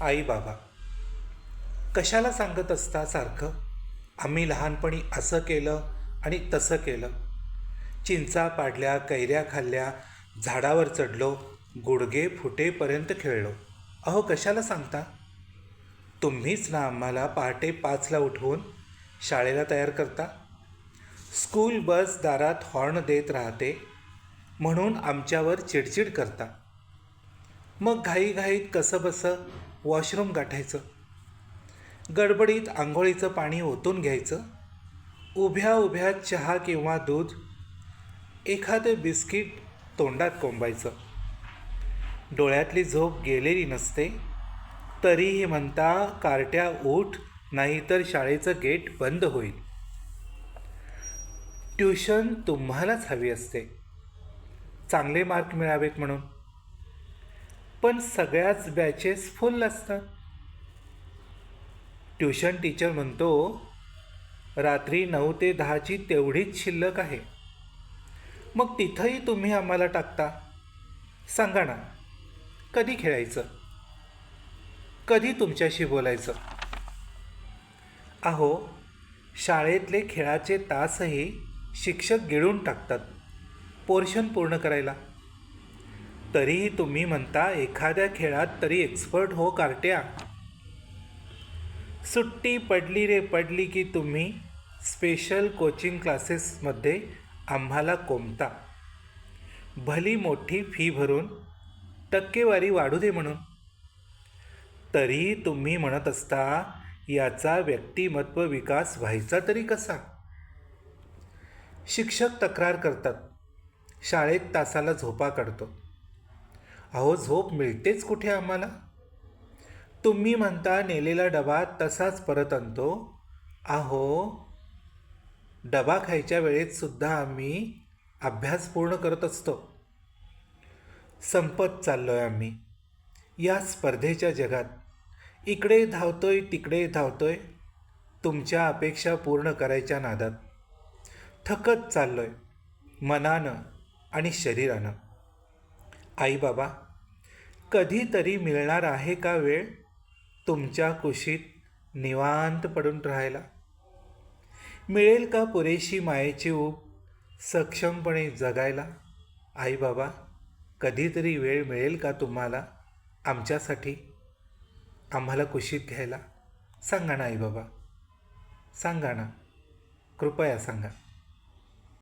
आई बाबा कशाला सांगत असता सारखं, आम्ही लहानपणी असं केलं आणि तसं केलं. चिंचा पाडल्या, कैऱ्या खाल्ल्या, झाडावर चढलो, गुडघे फुटेपर्यंत खेळलो. अहो कशाला सांगता? तुम्हीच ना आम्हाला पहाटे 5ला उठवून शाळेला तयार करता. स्कूल बस दारात हॉर्न देत राहते म्हणून आमच्यावर चिडचिड करता. मग घाईघाईत कसंबसं वॉशरूम गाठायचं, गडबडीत आंघोळीचं पाणी ओतून घ्यायचं, उभ्या उभ्या चहा किंवा दूध, एखादं बिस्किट तोंडात कोंबायचं. डोळ्यातली झोप गेलेली नसते तरीही म्हणता, कार्ट्या उठ नाहीतर शाळेचं गेट बंद होईल. ट्युशन तुम्हालाच हवी असते, चांगले मार्क मिळावेत म्हणून, पण सगळ्याच बॅचेस फुल असतात. ट्युशन टीचर म्हणतो, रात्री 9 ते 10ची तेवढीच शिल्लक आहे. मग तिथंही तुम्ही आम्हाला टाकता. सांगा ना, कधी खेळायचं, कधी तुमच्याशी बोलायचं? अहो, शाळेतले खेळाचे तासही शिक्षक गिळून टाकतात पोर्शन पूर्ण करायला. तरीही तुम्ही म्हणता, एखाद्या खेळात तरी एक्सपर्ट हो कार्ट्या. सुट्टी पडली रे पडली की तुम्ही स्पेशल कोचिंग क्लासेसमध्ये आम्हाला कोंबता. भली मोठी फी भरून टक्केवारी वाढू दे म्हणून. तरीही तुम्ही म्हणत असता, याचा व्यक्तिमत्व विकास व्हायचा तरी कसा? शिक्षक तक्रार करतात, शाळेत तासाला झोपा काढतो. अहो, झोप मिळतेच कुठे आम्हाला? तुम्ही म्हणता नेलेला डबा तसाच परत आणतो. अहो, डबा खायच्या वेळेत सुद्धा आम्ही अभ्यास पूर्ण करत असतो. संपत चाललोय आम्ही या स्पर्धेच्या जगात. इकडे धावतोय तिकडे धावतोय, तुमच्या अपेक्षा पूर्ण करायच्या नादात. थकत चाललोय मनानं आणि शरीरानं. आई बाबा, कधीतरी मिळणार आहे का वेळ तुमच्या कुशीत निवांत पडून राहायला? मिळेल का पुरेशी मायेची ऊब सक्षमपणे जगायला? आई बाबा, कधीतरी वेळ मिळेल का तुम्हाला आमच्यासाठी, आम्हाला कुशीत घ्यायला? सांगा ना आई बाबा, सांगा ना, कृपया सांगा.